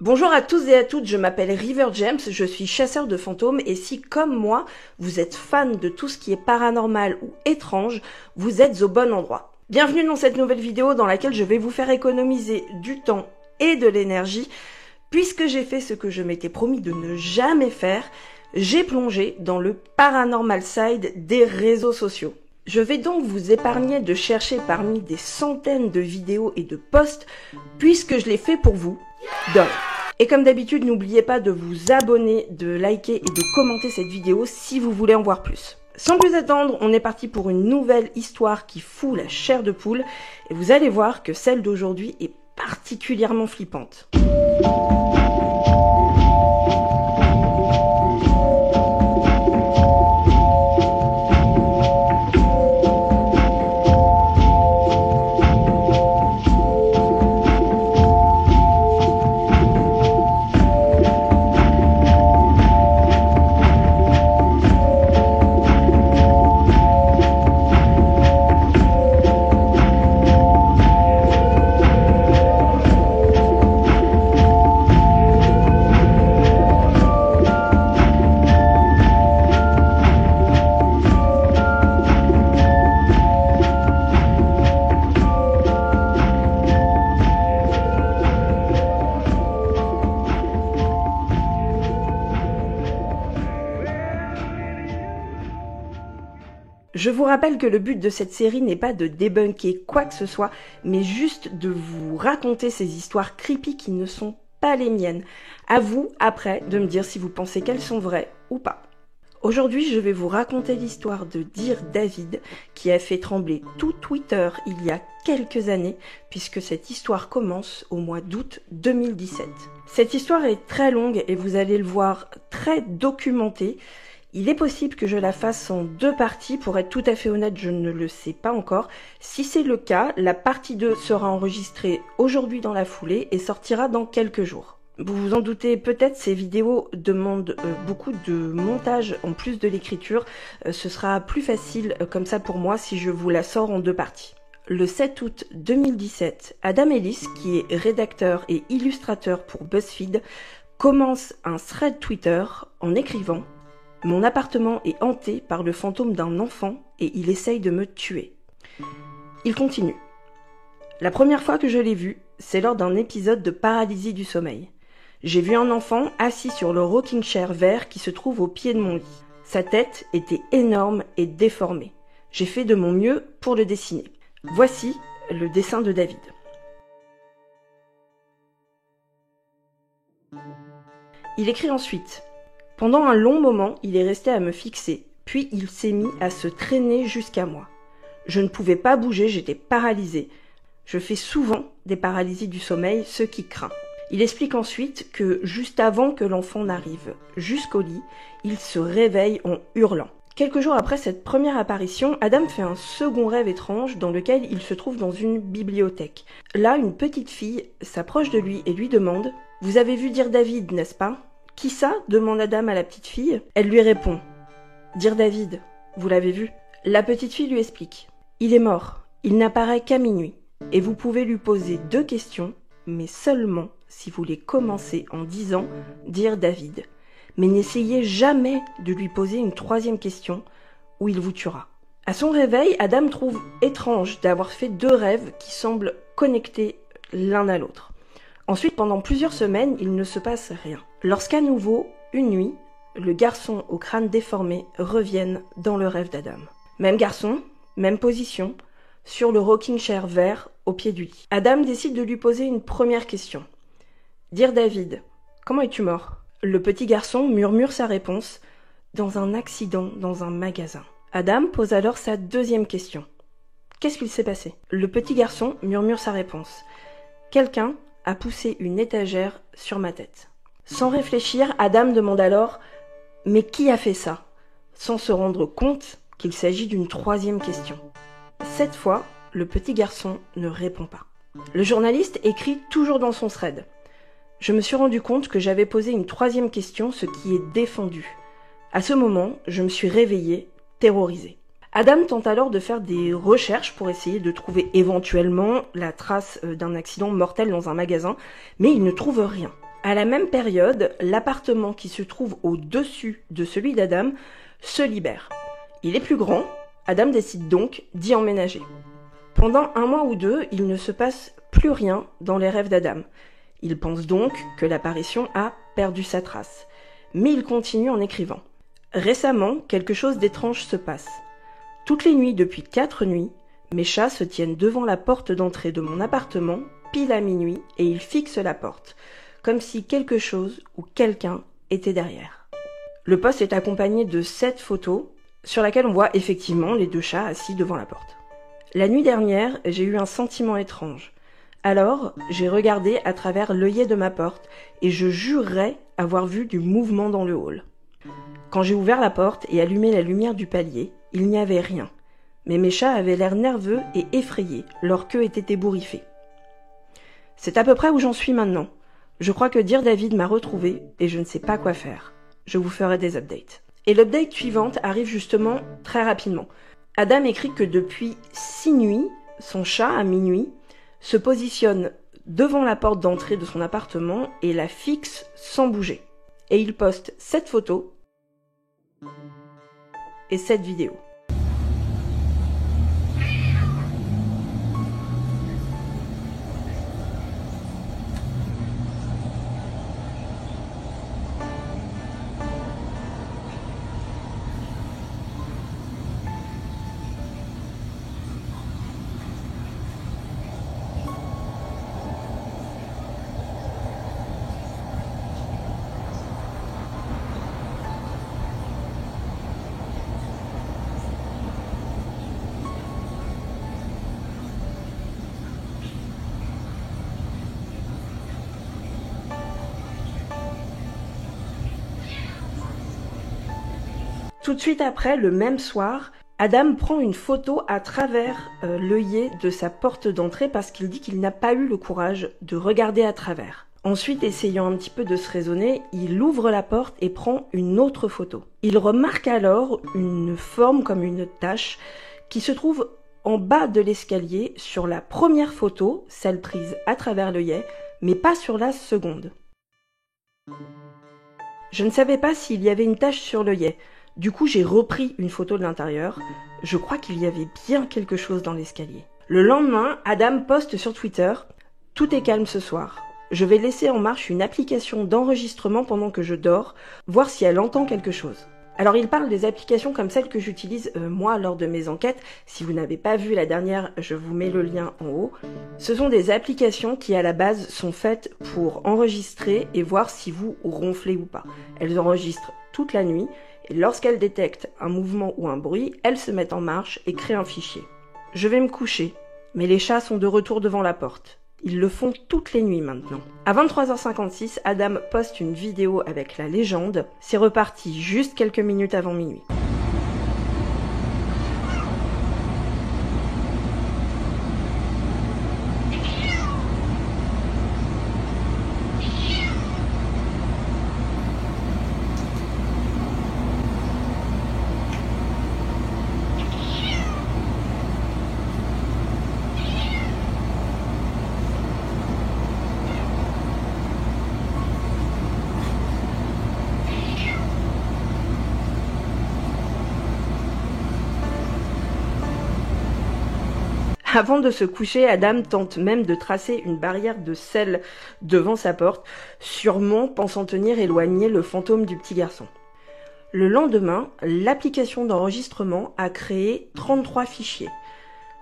Bonjour à tous et à toutes, je m'appelle River James, je suis chasseur de fantômes et si, comme moi, vous êtes fan de tout ce qui est paranormal ou étrange, vous êtes au bon endroit. Bienvenue dans cette nouvelle vidéo dans laquelle je vais vous faire économiser du temps et de l'énergie, puisque j'ai fait ce que je m'étais promis de ne jamais faire, j'ai plongé dans le paranormal side des réseaux sociaux. Je vais donc vous épargner de chercher parmi des centaines de vidéos et de posts, puisque je l'ai fait pour vous. Et comme d'habitude, n'oubliez pas de vous abonner, de liker et de commenter cette vidéo si vous voulez en voir plus. Sans plus attendre, on est parti pour une nouvelle histoire qui fout la chair de poule et vous allez voir que celle d'aujourd'hui est particulièrement flippante. Je vous rappelle que le but de cette série n'est pas de débunker quoi que ce soit, mais juste de vous raconter ces histoires creepy qui ne sont pas les miennes. À vous, après, de me dire si vous pensez qu'elles sont vraies ou pas. Aujourd'hui, je vais vous raconter l'histoire de Dear David, qui a fait trembler tout Twitter il y a quelques années, puisque cette histoire commence au mois d'août 2017. Cette histoire est très longue et vous allez le voir très documentée. Il est possible que je la fasse en deux parties, pour être tout à fait honnête, je ne le sais pas encore. Si c'est le cas, la partie 2 sera enregistrée aujourd'hui dans la foulée et sortira dans quelques jours. Vous vous en doutez peut-être, ces vidéos demandent beaucoup de montage en plus de l'écriture. Ce sera plus facile comme ça pour moi si je vous la sors en deux parties. Le 7 août 2017, Adam Ellis, qui est rédacteur et illustrateur pour BuzzFeed, commence un thread Twitter en écrivant: mon appartement est hanté par le fantôme d'un enfant et il essaye de me tuer. Il continue. La première fois que je l'ai vu, c'est lors d'un épisode de paralysie du sommeil. J'ai vu un enfant assis sur le rocking chair vert qui se trouve au pied de mon lit. Sa tête était énorme et déformée. J'ai fait de mon mieux pour le dessiner. Voici le dessin de David. Il écrit ensuite: pendant un long moment, il est resté à me fixer, puis il s'est mis à se traîner jusqu'à moi. Je ne pouvais pas bouger, j'étais paralysée. Je fais souvent des paralysies du sommeil, ce qui craint. Il explique ensuite que juste avant que l'enfant n'arrive jusqu'au lit, il se réveille en hurlant. Quelques jours après cette première apparition, Adam fait un second rêve étrange dans lequel il se trouve dans une bibliothèque. Là, une petite fille s'approche de lui et lui demande: « Vous avez vu Dear David, n'est-ce pas ?» « Qui ça ?» demande Adam à la petite fille. Elle lui répond: « Dear David, vous l'avez vu ?» La petite fille lui explique: « Il est mort, il n'apparaît qu'à minuit, et vous pouvez lui poser 2 questions, mais seulement si vous les commencez en disant « Dear David ». Mais n'essayez jamais de lui poser une 3e question, ou il vous tuera. » À son réveil, Adam trouve étrange d'avoir fait 2 rêves qui semblent connectés l'un à l'autre. Ensuite, pendant plusieurs semaines, il ne se passe rien. Lorsqu'à nouveau, une nuit, le garçon au crâne déformé revienne dans le rêve d'Adam. Même garçon, même position, sur le rocking chair vert au pied du lit. Adam décide de lui poser une première question. « Dear David, comment es-tu mort ?» Le petit garçon murmure sa réponse: « Dans un accident dans un magasin. » Adam pose alors sa 2e question. « Qu'est-ce qu'il s'est passé ?» Le petit garçon murmure sa réponse: « Quelqu'un a poussé une étagère sur ma tête. » Sans réfléchir, Adam demande alors: « Mais qui a fait ça ?» sans se rendre compte qu'il s'agit d'une 3e question. Cette fois, le petit garçon ne répond pas. Le journaliste écrit toujours dans son thread: « Je me suis rendu compte que j'avais posé une 3e question, ce qui est défendu. À ce moment, je me suis réveillé, terrorisé. » Adam tente alors de faire des recherches pour essayer de trouver éventuellement la trace d'un accident mortel dans un magasin, mais il ne trouve rien. À la même période, l'appartement qui se trouve au-dessus de celui d'Adam se libère. Il est plus grand, Adam décide donc d'y emménager. Pendant 1 mois ou 2, il ne se passe plus rien dans les rêves d'Adam. Il pense donc que l'apparition a perdu sa trace. Mais il continue en écrivant. Récemment, quelque chose d'étrange se passe. Toutes les nuits depuis 4 nuits, mes chats se tiennent devant la porte d'entrée de mon appartement, pile à minuit, et ils fixent la porte, comme si quelque chose ou quelqu'un était derrière. Le post est accompagné de 7 photos, sur laquelle on voit effectivement les 2 chats assis devant la porte. La nuit dernière, j'ai eu un sentiment étrange. Alors, j'ai regardé à travers l'œillet de ma porte et je jurerais avoir vu du mouvement dans le hall. Quand j'ai ouvert la porte et allumé la lumière du palier, il n'y avait rien. Mais mes chats avaient l'air nerveux et effrayés, leur queue était ébouriffée. C'est à peu près où j'en suis maintenant. Je crois que Dear David m'a retrouvée et je ne sais pas quoi faire. Je vous ferai des updates. Et l'update suivante arrive justement très rapidement. Adam écrit que depuis 6 nuits, son chat, à minuit, se positionne devant la porte d'entrée de son appartement et la fixe sans bouger. Et il poste 7 photos et 7 vidéos. Tout de suite après, le même soir, Adam prend une photo à travers l'œillet de sa porte d'entrée parce qu'il dit qu'il n'a pas eu le courage de regarder à travers. Ensuite, essayant un petit peu de se raisonner, il ouvre la porte et prend une autre photo. Il remarque alors une forme comme une tache qui se trouve en bas de l'escalier sur la première photo, celle prise à travers l'œillet, mais pas sur la seconde. Je ne savais pas s'il y avait une tache sur l'œillet. Du coup, j'ai repris une photo de l'intérieur. Je crois qu'il y avait bien quelque chose dans l'escalier. Le lendemain, Adam poste sur Twitter « Tout est calme ce soir. Je vais laisser en marche une application d'enregistrement pendant que je dors, voir si elle entend quelque chose. » Alors il parle des applications comme celle que j'utilise moi lors de mes enquêtes. Si vous n'avez pas vu la dernière, je vous mets le lien en haut. Ce sont des applications qui à la base sont faites pour enregistrer et voir si vous ronflez ou pas. Elles enregistrent toute la nuit et lorsqu'elles détectent un mouvement ou un bruit, elles se mettent en marche et créent un fichier. Je vais me coucher, mais les chats sont de retour devant la porte. Ils le font toutes les nuits maintenant. À 23h56, Adam poste une vidéo avec la légende. C'est reparti juste quelques minutes avant minuit. Avant de se coucher, Adam tente même de tracer une barrière de sel devant sa porte, sûrement pensant tenir éloigné le fantôme du petit garçon. Le lendemain, l'application d'enregistrement a créé 33 fichiers.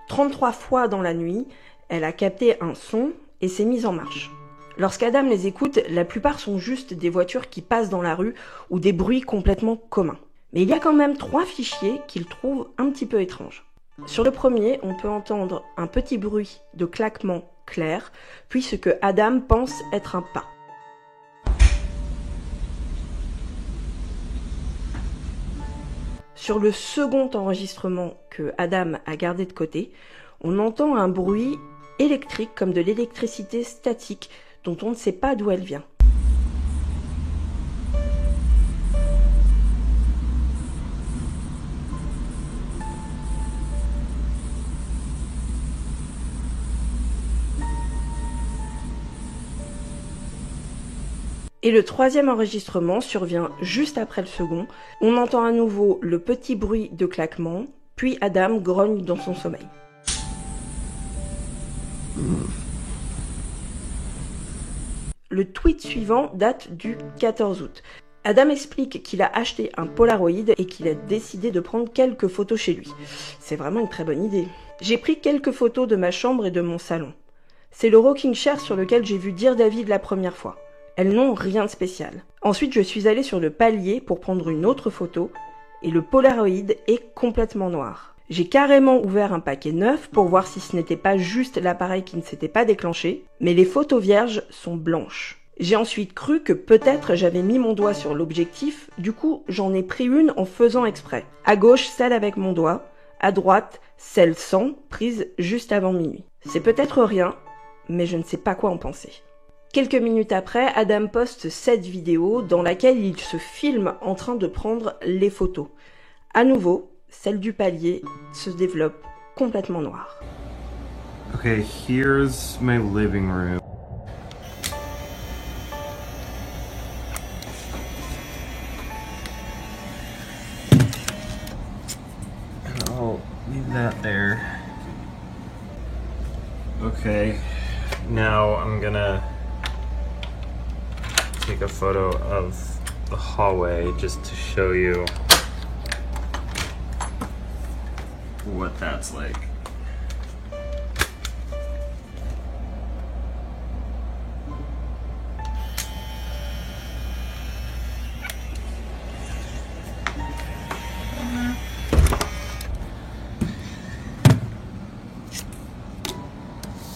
33 fois dans la nuit, elle a capté un son et s'est mise en marche. Lorsqu'Adam les écoute, la plupart sont juste des voitures qui passent dans la rue ou des bruits complètement communs. Mais il y a quand même 3 fichiers qu'il trouve un petit peu étranges. Sur le premier, on peut entendre un petit bruit de claquement clair, puis ce que Adam pense être un pas. Sur le second enregistrement que Adam a gardé de côté, on entend un bruit électrique comme de l'électricité statique dont on ne sait pas d'où elle vient. Et le troisième enregistrement survient juste après le second. On entend à nouveau le petit bruit de claquement, puis Adam grogne dans son sommeil. Le tweet suivant date du 14 août. Adam explique qu'il a acheté un Polaroid et qu'il a décidé de prendre quelques photos chez lui. C'est vraiment une très bonne idée. J'ai pris quelques photos de ma chambre et de mon salon. C'est le rocking chair sur lequel j'ai vu Dear David la première fois. Elles n'ont rien de spécial. Ensuite, je suis allée sur le palier pour prendre une autre photo et le Polaroid est complètement noir. J'ai carrément ouvert un paquet neuf pour voir si ce n'était pas juste l'appareil qui ne s'était pas déclenché, mais les photos vierges sont blanches. J'ai ensuite cru que peut-être j'avais mis mon doigt sur l'objectif, du coup j'en ai pris une en faisant exprès. À gauche, celle avec mon doigt, à droite, celle sans, prise juste avant minuit. C'est peut-être rien, mais je ne sais pas quoi en penser. Quelques minutes après, Adam poste cette vidéo dans laquelle il se filme en train de prendre les photos. À nouveau, celle du palier se développe complètement noire. Okay, here's my living room. And I'll leave that there. Okay, now I'm gonna take a photo of the hallway just to show you what that's like.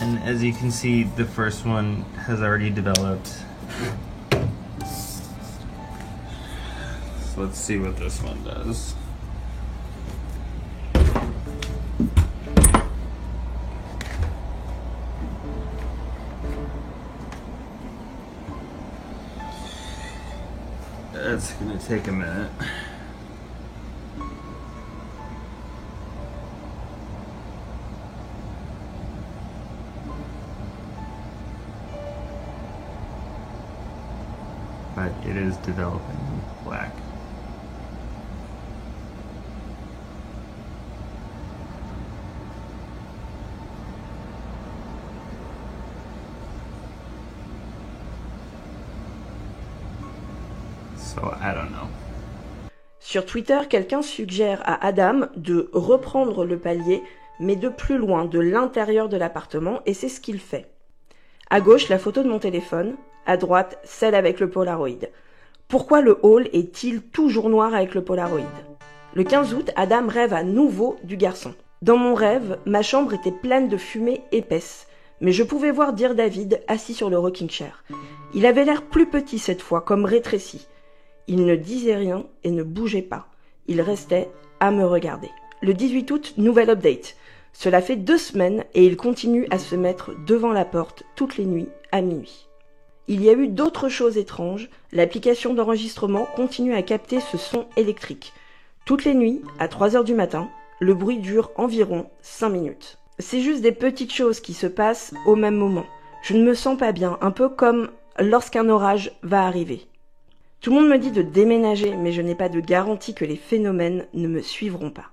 And as you can see, the first one has already developed. So let's see what this one does. That's gonna take a minute. But it is developing black. So I don't know. Sur Twitter, quelqu'un suggère à Adam de reprendre le palier, mais de plus loin, de l'intérieur de l'appartement, et c'est ce qu'il fait. À gauche, la photo de mon téléphone, à droite, celle avec le Polaroid. Pourquoi le hall est-il toujours noir avec le Polaroid? Le 15 août, Adam rêve à nouveau du garçon. Dans mon rêve, ma chambre était pleine de fumée épaisse, mais je pouvais voir Dear David assis sur le rocking chair. Il avait l'air plus petit cette fois, comme rétréci. Il ne disait rien et ne bougeait pas. Il restait à me regarder. Le 18 août, nouvelle update. Cela fait 2 semaines et il continue à se mettre devant la porte toutes les nuits à minuit. Il y a eu d'autres choses étranges. L'application d'enregistrement continue à capter ce son électrique. Toutes les nuits, à 3 heures du matin, le bruit dure environ 5 minutes. C'est juste des petites choses qui se passent au même moment. Je ne me sens pas bien, un peu comme lorsqu'un orage va arriver. Tout le monde me dit de déménager, mais je n'ai pas de garantie que les phénomènes ne me suivront pas.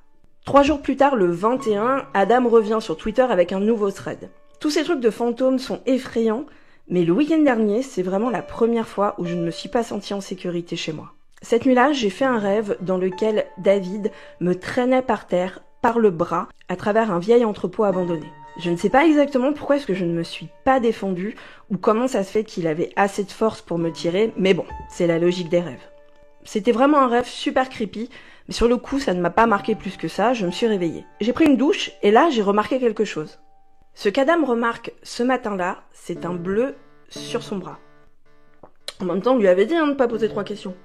3 jours plus tard, le 21, Adam revient sur Twitter avec un nouveau thread. Tous ces trucs de fantômes sont effrayants, mais le week-end dernier, c'est vraiment la première fois où je ne me suis pas sentie en sécurité chez moi. Cette nuit-là, j'ai fait un rêve dans lequel David me traînait par terre, par le bras, à travers un vieil entrepôt abandonné. Je ne sais pas exactement pourquoi est-ce que je ne me suis pas défendue, ou comment ça se fait qu'il avait assez de force pour me tirer, mais bon, c'est la logique des rêves. C'était vraiment un rêve super creepy, mais sur le coup, ça ne m'a pas marqué plus que ça, je me suis réveillée. J'ai pris une douche, et là, j'ai remarqué quelque chose. Ce qu'Adam remarque ce matin-là, c'est un bleu sur son bras. En même temps, on lui avait dit de ne pas poser 3 questions.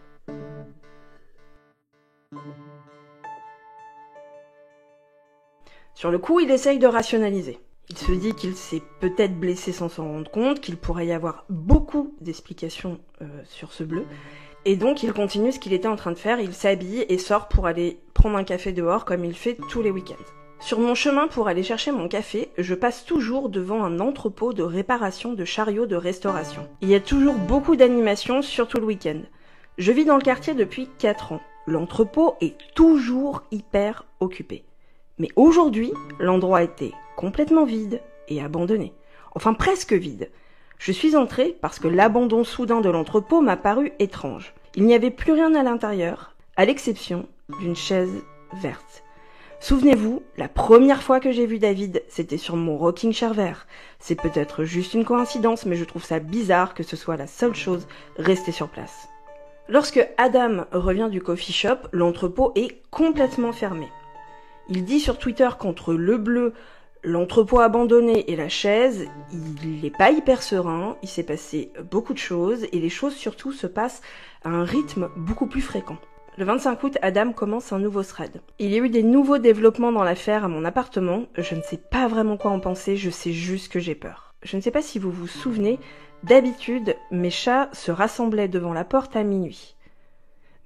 Sur le coup, il essaye de rationaliser. Il se dit qu'il s'est peut-être blessé sans s'en rendre compte, qu'il pourrait y avoir beaucoup d'explications sur ce bleu. Et donc, il continue ce qu'il était en train de faire, il s'habille et sort pour aller prendre un café dehors comme il fait tous les week-ends. Sur mon chemin pour aller chercher mon café, je passe toujours devant un entrepôt de réparation de chariots de restauration. Il y a toujours beaucoup d'animations, surtout le week-end. Je vis dans le quartier depuis 4 ans. L'entrepôt est toujours hyper occupé. Mais aujourd'hui, l'endroit était complètement vide et abandonné. Enfin presque vide. Je suis entrée parce que l'abandon soudain de l'entrepôt m'a paru étrange. Il n'y avait plus rien à l'intérieur, à l'exception d'une chaise verte. Souvenez-vous, la première fois que j'ai vu David, c'était sur mon rocking chair vert. C'est peut-être juste une coïncidence, mais je trouve ça bizarre que ce soit la seule chose restée sur place. Lorsque Adam revient du coffee shop, l'entrepôt est complètement fermé. Il dit sur Twitter qu'entre le bleu, l'entrepôt abandonné et la chaise, il n'est pas hyper serein, il s'est passé beaucoup de choses et les choses surtout se passent à un rythme beaucoup plus fréquent. Le 25 août, Adam commence un nouveau thread. Il y a eu des nouveaux développements dans l'affaire à mon appartement, je ne sais pas vraiment quoi en penser, je sais juste que j'ai peur. Je ne sais pas si vous vous souvenez, d'habitude, mes chats se rassemblaient devant la porte à minuit.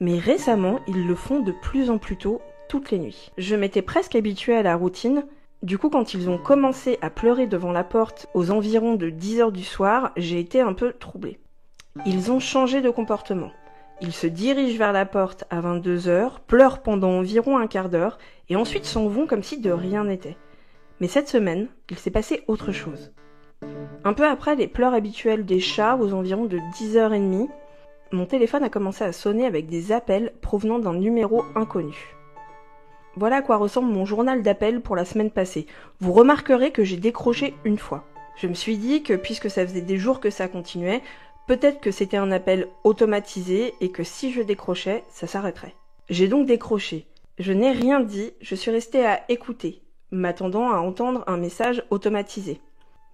Mais récemment, ils le font de plus en plus tôt, toutes les nuits. Je m'étais presque habituée à la routine. Du coup, quand ils ont commencé à pleurer devant la porte aux environs de 10h du soir, j'ai été un peu troublée. Ils ont changé de comportement. Ils se dirigent vers la porte à 22h, pleurent pendant environ un quart d'heure, et ensuite s'en vont comme si de rien n'était. Mais cette semaine, il s'est passé autre chose. Un peu après les pleurs habituelles des chats, aux environs de 10h30, mon téléphone a commencé à sonner avec des appels provenant d'un numéro inconnu. Voilà à quoi ressemble mon journal d'appels pour la semaine passée. Vous remarquerez que j'ai décroché une fois. Je me suis dit que puisque ça faisait des jours que ça continuait, peut-être que c'était un appel automatisé et que si je décrochais, ça s'arrêterait. J'ai donc décroché. Je n'ai rien dit, je suis restée à écouter, m'attendant à entendre un message automatisé.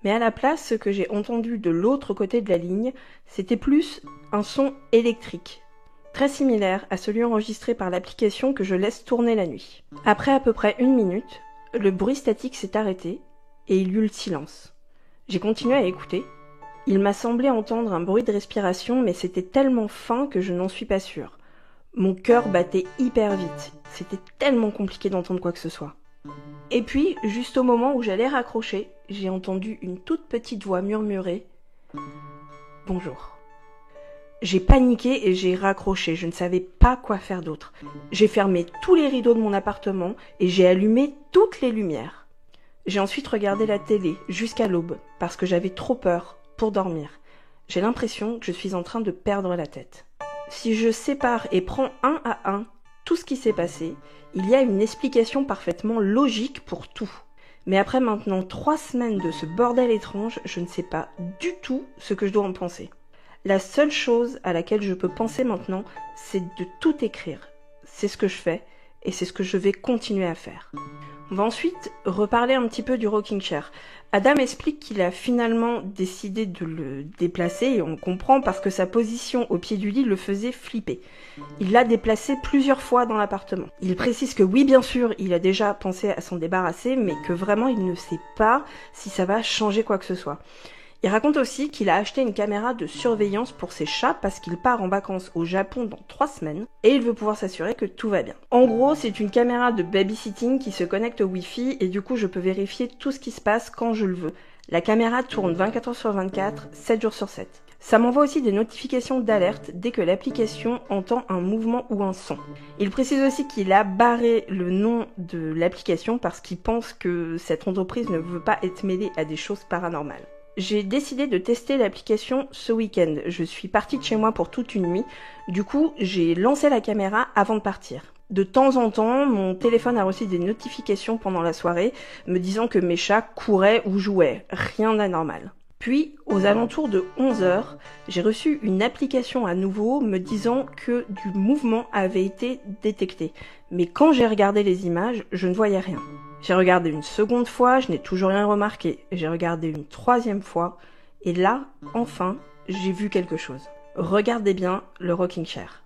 Mais à la place, ce que j'ai entendu de l'autre côté de la ligne, c'était plus un son électrique, très similaire à celui enregistré par l'application que je laisse tourner la nuit. Après à peu près 1 minute, le bruit statique s'est arrêté et il y eut le silence. J'ai continué à écouter. Il m'a semblé entendre un bruit de respiration, mais c'était tellement fin que je n'en suis pas sûre. Mon cœur battait hyper vite. C'était tellement compliqué d'entendre quoi que ce soit. Et puis, juste au moment où j'allais raccrocher, j'ai entendu une toute petite voix murmurer « Bonjour ». J'ai paniqué et j'ai raccroché, je ne savais pas quoi faire d'autre. J'ai fermé tous les rideaux de mon appartement et j'ai allumé toutes les lumières. J'ai ensuite regardé la télé jusqu'à l'aube, parce que j'avais trop peur pour dormir. J'ai l'impression que je suis en train de perdre la tête. Si je sépare et prends un à un tout ce qui s'est passé, il y a une explication parfaitement logique pour tout. Mais après maintenant 3 semaines de ce bordel étrange, je ne sais pas du tout ce que je dois en penser. La seule chose à laquelle je peux penser maintenant, c'est de tout écrire. C'est ce que je fais et c'est ce que je vais continuer à faire. On va ensuite reparler un petit peu du rocking chair. Adam explique qu'il a finalement décidé de le déplacer et on comprend parce que sa position au pied du lit le faisait flipper. Il l'a déplacé plusieurs fois dans l'appartement. Il précise que oui, bien sûr, il a déjà pensé à s'en débarrasser, mais que vraiment il ne sait pas si ça va changer quoi que ce soit. Il raconte aussi qu'il a acheté une caméra de surveillance pour ses chats parce qu'il part en vacances au Japon dans 3 semaines et il veut pouvoir s'assurer que tout va bien. En gros, c'est une caméra de babysitting qui se connecte au Wi-Fi et du coup je peux vérifier tout ce qui se passe quand je le veux. La caméra tourne 24 heures sur 24, 7 jours sur 7. Ça m'envoie aussi des notifications d'alerte dès que l'application entend un mouvement ou un son. Il précise aussi qu'il a barré le nom de l'application parce qu'il pense que cette entreprise ne veut pas être mêlée à des choses paranormales. J'ai décidé de tester l'application ce week-end. Je suis partie de chez moi pour toute une nuit. Du coup, j'ai lancé la caméra avant de partir. De temps en temps, mon téléphone a reçu des notifications pendant la soirée me disant que mes chats couraient ou jouaient. Rien d'anormal. Puis, aux alentours de 11h, j'ai reçu une application à nouveau me disant que du mouvement avait été détecté. Mais quand j'ai regardé les images, je ne voyais rien. J'ai regardé une seconde fois, je n'ai toujours rien remarqué. J'ai regardé une 3e fois, et là, enfin, j'ai vu quelque chose. Regardez bien le rocking chair.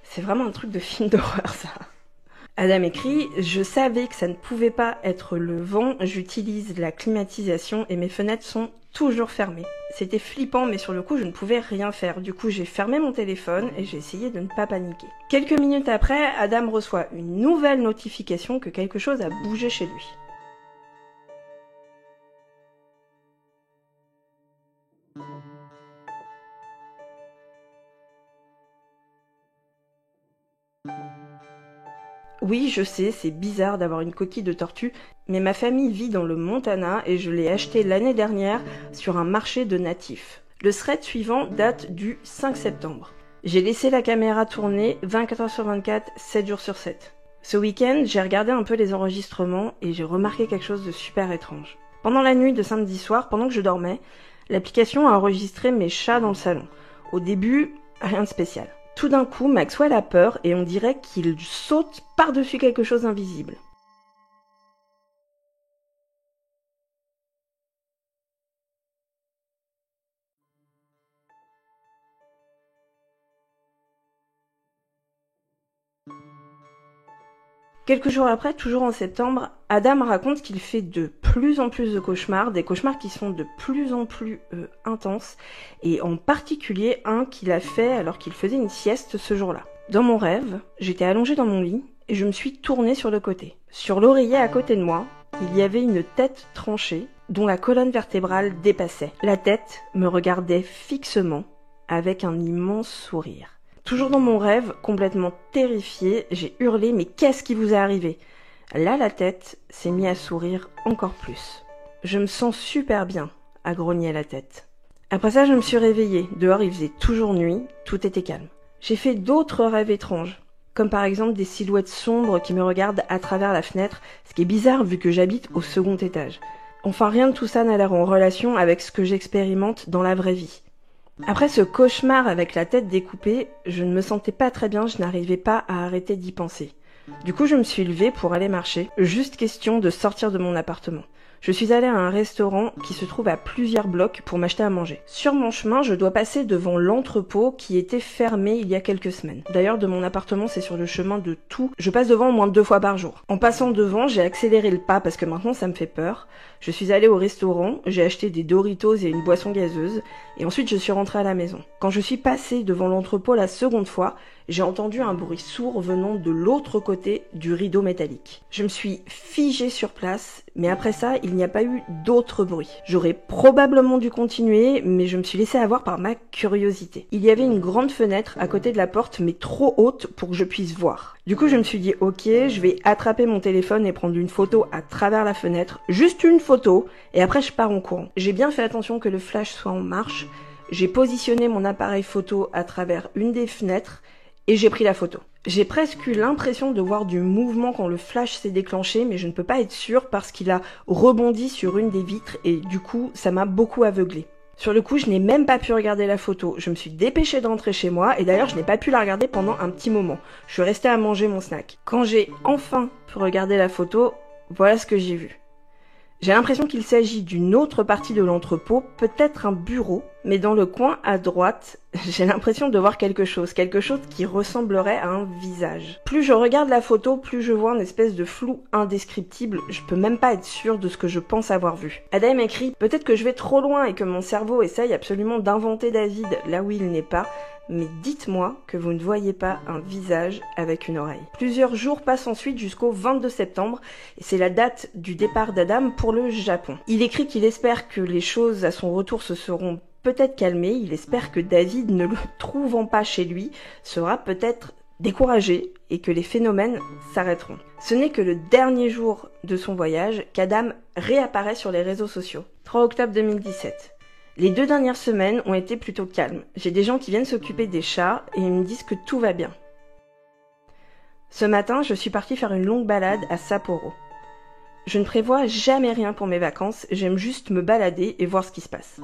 C'est vraiment un truc de film d'horreur, ça. Adam écrit « Je savais que ça ne pouvait pas être le vent, j'utilise la climatisation et mes fenêtres sont toujours fermées. C'était flippant, mais sur le coup, je ne pouvais rien faire. Du coup, j'ai fermé mon téléphone et j'ai essayé de ne pas paniquer. » Quelques minutes après, Adam reçoit une nouvelle notification que quelque chose a bougé chez lui. Oui, je sais, c'est bizarre d'avoir une coquille de tortue, mais ma famille vit dans le Montana et je l'ai acheté l'année dernière sur un marché de natifs. Le thread suivant date du 5 septembre. J'ai laissé la caméra tourner 24 heures sur 24, 7 jours sur 7. Ce week-end, j'ai regardé un peu les enregistrements et j'ai remarqué quelque chose de super étrange. Pendant la nuit de samedi soir, pendant que je dormais, l'application a enregistré mes chats dans le salon. Au début, rien de spécial. Tout d'un coup, Maxwell a peur et on dirait qu'il saute par-dessus quelque chose d'invisible. Quelques jours après, toujours en septembre, Adam raconte qu'il fait de plus en plus de cauchemars, des cauchemars qui sont de plus en plus intenses, et en particulier un qu'il a fait alors qu'il faisait une sieste ce jour-là. Dans mon rêve, j'étais allongée dans mon lit et je me suis tournée sur le côté. Sur l'oreiller à côté de moi, il y avait une tête tranchée dont la colonne vertébrale dépassait. La tête me regardait fixement avec un immense sourire. Toujours dans mon rêve, complètement terrifiée, j'ai hurlé « Mais qu'est-ce qui vous est arrivé ?» Là, la tête s'est mise à sourire encore plus. « Je me sens super bien », a grogné la tête. Après ça, je me suis réveillée. Dehors, il faisait toujours nuit, tout était calme. J'ai fait d'autres rêves étranges, comme par exemple des silhouettes sombres qui me regardent à travers la fenêtre, ce qui est bizarre vu que j'habite au second étage. Enfin, rien de tout ça n'a l'air en relation avec ce que j'expérimente dans la vraie vie. Après ce cauchemar avec la tête découpée, je ne me sentais pas très bien, je n'arrivais pas à arrêter d'y penser. Du coup, je me suis levée pour aller marcher, juste question de sortir de mon appartement. Je suis allée à un restaurant qui se trouve à plusieurs blocs pour m'acheter à manger. Sur mon chemin, je dois passer devant l'entrepôt qui était fermé il y a quelques semaines. D'ailleurs, de mon appartement, c'est sur le chemin de tout. Je passe devant au moins 2 fois par jour. En passant devant, j'ai accéléré le pas parce que maintenant ça me fait peur. Je suis allée au restaurant, j'ai acheté des Doritos et une boisson gazeuse, et ensuite je suis rentrée à la maison. Quand je suis passée devant l'entrepôt la seconde fois, j'ai entendu un bruit sourd venant de l'autre côté du rideau métallique. Je me suis figée sur place, mais après ça, il n'y a pas eu d'autre bruit. J'aurais probablement dû continuer, mais je me suis laissée avoir par ma curiosité. Il y avait une grande fenêtre à côté de la porte, mais trop haute pour que je puisse voir. Du coup, je me suis dit, ok, je vais attraper mon téléphone et prendre une photo à travers la fenêtre, juste une photo, et après je pars en courant. J'ai bien fait attention que le flash soit en marche, j'ai positionné mon appareil photo à travers une des fenêtres, et j'ai pris la photo. J'ai presque eu l'impression de voir du mouvement quand le flash s'est déclenché, mais je ne peux pas être sûre parce qu'il a rebondi sur une des vitres et du coup, ça m'a beaucoup aveuglée. Sur le coup, je n'ai même pas pu regarder la photo. Je me suis dépêchée de rentrer chez moi et d'ailleurs, je n'ai pas pu la regarder pendant un petit moment. Je suis restée à manger mon snack. Quand j'ai enfin pu regarder la photo, voilà ce que j'ai vu. J'ai l'impression qu'il s'agit d'une autre partie de l'entrepôt, peut-être un bureau, mais dans le coin à droite, j'ai l'impression de voir quelque chose qui ressemblerait à un visage. Plus je regarde la photo, plus je vois une espèce de flou indescriptible, je peux même pas être sûre de ce que je pense avoir vu. Adam écrit « Peut-être que je vais trop loin et que mon cerveau essaye absolument d'inventer David là où il n'est pas, mais dites-moi que vous ne voyez pas un visage avec une oreille. » Plusieurs jours passent ensuite jusqu'au 22 septembre, et c'est la date du départ d'Adam pour le Japon. Il écrit qu'il espère que les choses à son retour se seront peut-être calmées, il espère que David, ne le trouvant pas chez lui, sera peut-être découragé et que les phénomènes s'arrêteront. Ce n'est que le dernier jour de son voyage qu'Adam réapparaît sur les réseaux sociaux. 3 octobre 2017. Les 2 dernières semaines ont été plutôt calmes. J'ai des gens qui viennent s'occuper des chats et ils me disent que tout va bien. Ce matin, je suis partie faire une longue balade à Sapporo. Je ne prévois jamais rien pour mes vacances, j'aime juste me balader et voir ce qui se passe.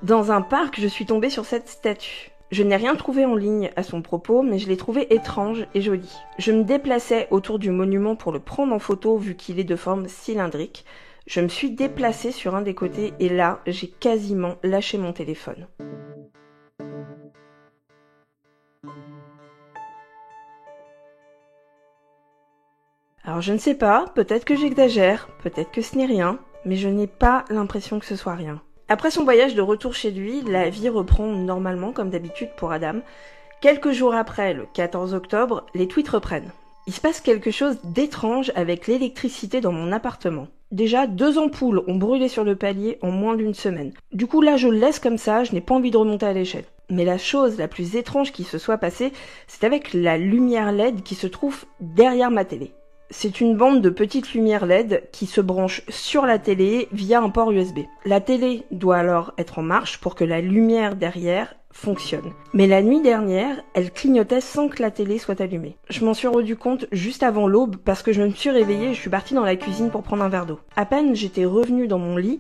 Dans un parc, je suis tombée sur cette statue. Je n'ai rien trouvé en ligne à son propos, mais je l'ai trouvée étrange et jolie. Je me déplaçais autour du monument pour le prendre en photo vu qu'il est de forme cylindrique. Je me suis déplacée sur un des côtés et là, j'ai quasiment lâché mon téléphone. Alors je ne sais pas, peut-être que j'exagère, peut-être que ce n'est rien, mais je n'ai pas l'impression que ce soit rien. Après son voyage de retour chez lui, la vie reprend normalement comme d'habitude pour Adam. Quelques jours après, le 14 octobre, les tweets reprennent. Il se passe quelque chose d'étrange avec l'électricité dans mon appartement. Déjà, 2 ampoules ont brûlé sur le palier en moins d'1 semaine. Du coup, là, je le laisse comme ça, je n'ai pas envie de remonter à l'échelle. Mais la chose la plus étrange qui se soit passée, c'est avec la lumière LED qui se trouve derrière ma télé. C'est une bande de petites lumières LED qui se branchent sur la télé via un port USB. La télé doit alors être en marche pour que la lumière derrière fonctionne. Mais la nuit dernière, elle clignotait sans que la télé soit allumée. Je m'en suis rendu compte juste avant l'aube parce que je me suis réveillée et je suis partie dans la cuisine pour prendre un verre d'eau. À peine j'étais revenue dans mon lit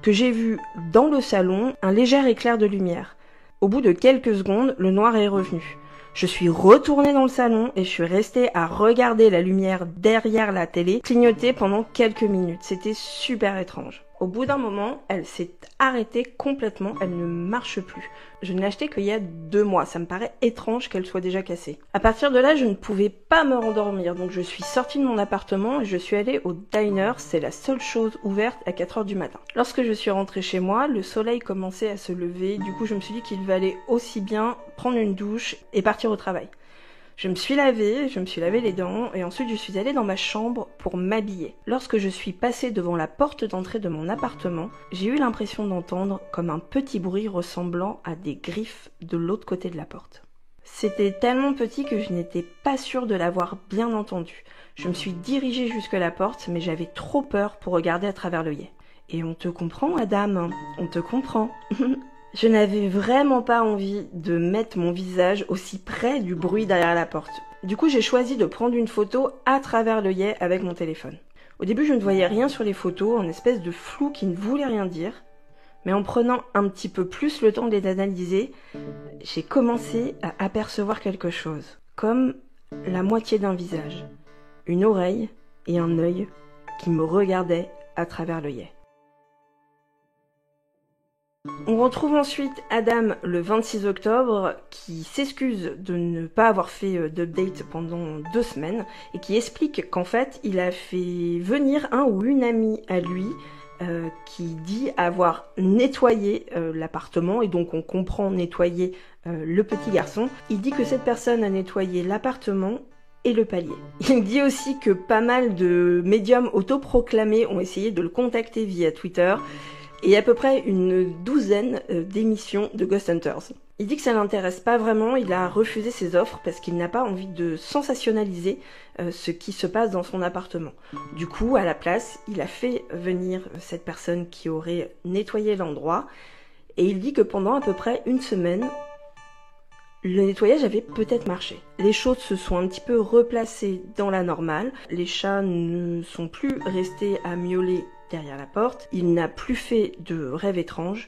que j'ai vu dans le salon un léger éclair de lumière. Au bout de quelques secondes, le noir est revenu. Je suis retournée dans le salon et je suis restée à regarder la lumière derrière la télé clignoter pendant quelques minutes. C'était super étrange. Au bout d'un moment, elle s'est arrêtée complètement, elle ne marche plus. Je ne l'ai achetée qu'il y a 2 mois, ça me paraît étrange qu'elle soit déjà cassée. À partir de là, je ne pouvais pas me rendormir, donc je suis sortie de mon appartement et je suis allée au diner, c'est la seule chose ouverte à 4h du matin. Lorsque je suis rentrée chez moi, le soleil commençait à se lever, du coup je me suis dit qu'il valait aussi bien prendre une douche et partir au travail. Je me suis lavée les dents et ensuite je suis allée dans ma chambre pour m'habiller. Lorsque je suis passée devant la porte d'entrée de mon appartement, j'ai eu l'impression d'entendre comme un petit bruit ressemblant à des griffes de l'autre côté de la porte. C'était tellement petit que je n'étais pas sûre de l'avoir bien entendu. Je me suis dirigée jusque la porte, mais j'avais trop peur pour regarder à travers l'œillet. Et on te comprend, Adam, on te comprend. Je n'avais vraiment pas envie de mettre mon visage aussi près du bruit derrière la porte. Du coup, j'ai choisi de prendre une photo à travers l'œillet avec mon téléphone. Au début, je ne voyais rien sur les photos, en espèce de flou qui ne voulait rien dire. Mais en prenant un petit peu plus le temps de les analyser, j'ai commencé à apercevoir quelque chose. Comme la moitié d'un visage, une oreille et un œil qui me regardaient à travers l'œillet. On retrouve ensuite Adam le 26 octobre qui s'excuse de ne pas avoir fait d'update pendant 2 semaines et qui explique qu'en fait il a fait venir un ou une amie à lui qui dit avoir nettoyé l'appartement et donc on comprend nettoyer le petit garçon. Il dit que cette personne a nettoyé l'appartement et le palier. Il dit aussi que pas mal de médiums autoproclamés ont essayé de le contacter via Twitter et à peu près une 12aine d'émissions de Ghost Hunters. Il dit que ça l'intéresse pas vraiment, il a refusé ses offres parce qu'il n'a pas envie de sensationnaliser ce qui se passe dans son appartement. Du coup, à la place, il a fait venir cette personne qui aurait nettoyé l'endroit et il dit que pendant à peu près 1 semaine, le nettoyage avait peut-être marché. Les choses se sont un petit peu replacées dans la normale, les chats ne sont plus restés à miauler derrière la porte, il n'a plus fait de rêves étranges.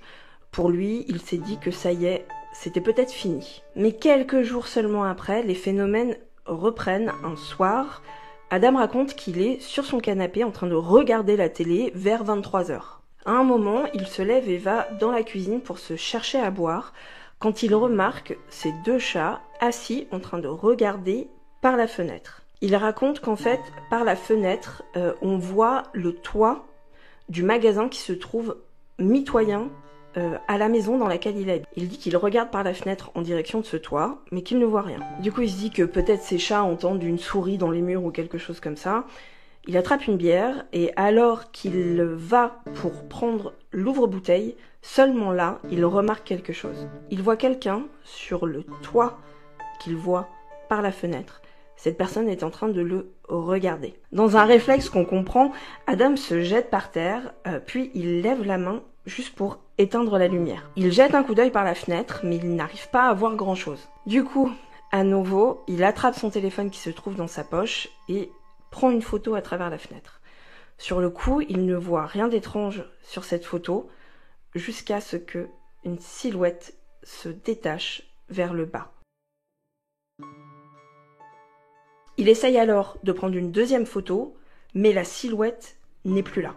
Pour lui, il s'est dit que ça y est, c'était peut-être fini. Mais quelques jours seulement après, les phénomènes reprennent un soir. Adam raconte qu'il est sur son canapé en train de regarder la télé vers 23h. À un moment, il se lève et va dans la cuisine pour se chercher à boire quand il remarque ses 2 chats assis en train de regarder par la fenêtre. Il raconte qu'en fait, par la fenêtre, on voit le toit du magasin qui se trouve mitoyen à la maison dans laquelle il est. Il dit qu'il regarde par la fenêtre en direction de ce toit, mais qu'il ne voit rien. Du coup, il se dit que peut-être ses chats entendent une souris dans les murs ou quelque chose comme ça. Il attrape une bière et alors qu'il va pour prendre l'ouvre-bouteille, seulement là, il remarque quelque chose. Il voit quelqu'un sur le toit qu'il voit par la fenêtre. Cette personne est en train de le regarder. Dans un réflexe qu'on comprend, Adam se jette par terre, puis il lève la main juste pour éteindre la lumière. Il jette un coup d'œil par la fenêtre, mais il n'arrive pas à voir grand-chose. Du coup, à nouveau, il attrape son téléphone qui se trouve dans sa poche et prend une photo à travers la fenêtre. Sur le coup, il ne voit rien d'étrange sur cette photo, jusqu'à ce que une silhouette se détache vers le bas. Il essaye alors de prendre une 2e photo, mais la silhouette n'est plus là.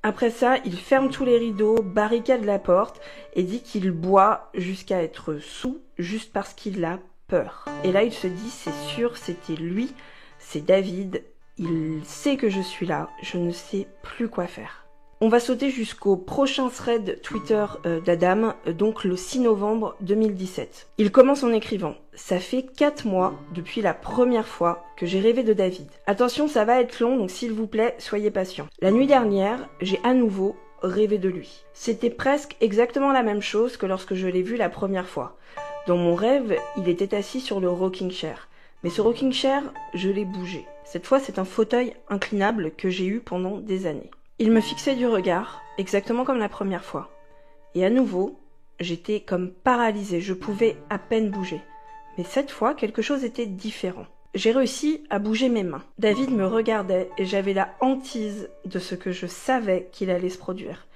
Après ça, il ferme tous les rideaux, barricade la porte et dit qu'il boit jusqu'à être saoul juste parce qu'il a peur. Et là, il se dit, c'est sûr, c'était lui, c'est David, il sait que je suis là, je ne sais plus quoi faire. On va sauter jusqu'au prochain thread Twitter d'Adam, donc le 6 novembre 2017. Il commence en écrivant « Ça fait 4 mois depuis la première fois que j'ai rêvé de David. Attention, ça va être long, donc s'il vous plaît, soyez patient. La nuit dernière, j'ai à nouveau rêvé de lui. C'était presque exactement la même chose que lorsque je l'ai vu la première fois. Dans mon rêve, il était assis sur le rocking chair. Mais ce rocking chair, je l'ai bougé. Cette fois, c'est un fauteuil inclinable que j'ai eu pendant des années. Il me fixait du regard, exactement comme la première fois. Et à nouveau, j'étais comme paralysée, je pouvais à peine bouger. Mais cette fois, quelque chose était différent. J'ai réussi à bouger mes mains. David me regardait et j'avais la hantise de ce que je savais qu'il allait se produire.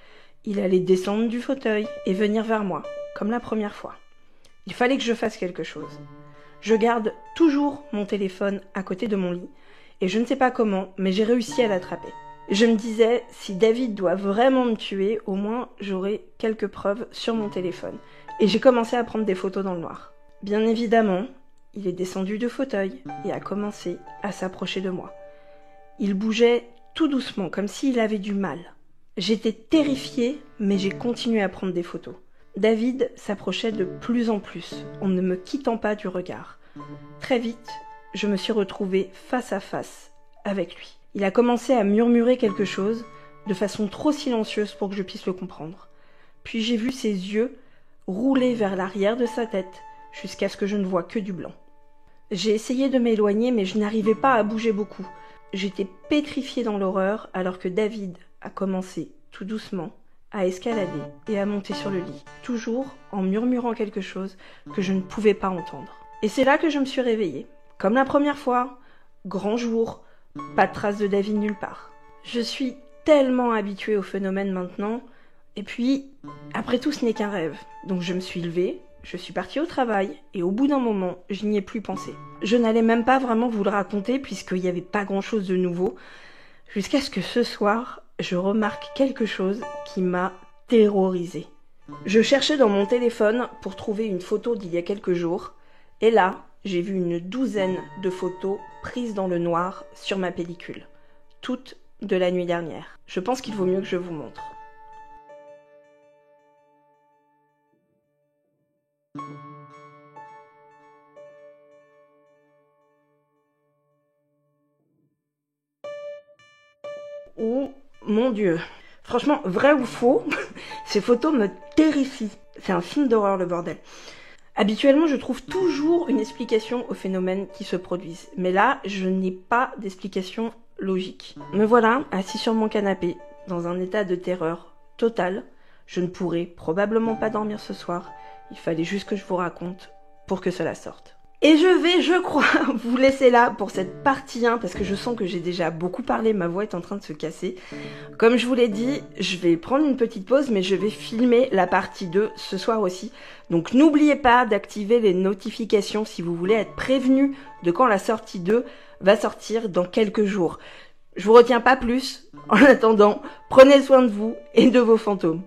Il allait descendre du fauteuil et venir vers moi, comme la première fois. Il fallait que je fasse quelque chose. Je garde toujours mon téléphone à côté de mon lit et je ne sais pas comment, mais j'ai réussi à l'attraper. Je me disais, si David doit vraiment me tuer, au moins j'aurai quelques preuves sur mon téléphone. Et j'ai commencé à prendre des photos dans le noir. Bien évidemment, il est descendu du fauteuil et a commencé à s'approcher de moi. Il bougeait tout doucement, comme s'il avait du mal. J'étais terrifiée, mais j'ai continué à prendre des photos. David s'approchait de plus en plus, en ne me quittant pas du regard. Très vite, je me suis retrouvée face à face avec lui. Il a commencé à murmurer quelque chose, de façon trop silencieuse pour que je puisse le comprendre. Puis j'ai vu ses yeux rouler vers l'arrière de sa tête, jusqu'à ce que je ne vois que du blanc. J'ai essayé de m'éloigner, mais je n'arrivais pas à bouger beaucoup. J'étais pétrifiée dans l'horreur, alors que David a commencé, tout doucement, à escalader et à monter sur le lit, toujours en murmurant quelque chose que je ne pouvais pas entendre. Et c'est là que je me suis réveillée. Comme la première fois, grand jour, pas de trace de David nulle part. Je suis tellement habituée au phénomène maintenant, et puis, après tout, ce n'est qu'un rêve. Donc je me suis levée, je suis partie au travail, et au bout d'un moment, je n'y ai plus pensé. Je n'allais même pas vraiment vous le raconter, puisqu'il n'y avait pas grand-chose de nouveau, jusqu'à ce que ce soir, je remarque quelque chose qui m'a terrorisée. Je cherchais dans mon téléphone pour trouver une photo d'il y a quelques jours, et là, j'ai vu une douzaine de photos prises dans le noir sur ma pellicule, toutes de la nuit dernière. Je pense qu'il vaut mieux que je vous montre. Oh mon Dieu! Franchement, vrai ou faux, ces photos me terrifient. C'est un film d'horreur, le bordel. Habituellement, je trouve toujours une explication aux phénomènes qui se produisent. Mais là, je n'ai pas d'explication logique. Me voilà, assis sur mon canapé, dans un état de terreur totale. Je ne pourrai probablement pas dormir ce soir. Il fallait juste que je vous raconte pour que cela sorte. Et je crois, vous laisser là pour cette partie 1, parce que je sens que j'ai déjà beaucoup parlé, ma voix est en train de se casser. Comme je vous l'ai dit, je vais prendre une petite pause, mais je vais filmer la partie 2 ce soir aussi. Donc n'oubliez pas d'activer les notifications si vous voulez être prévenu de quand la sortie 2 va sortir dans quelques jours. Je vous retiens pas plus. En attendant, prenez soin de vous et de vos fantômes.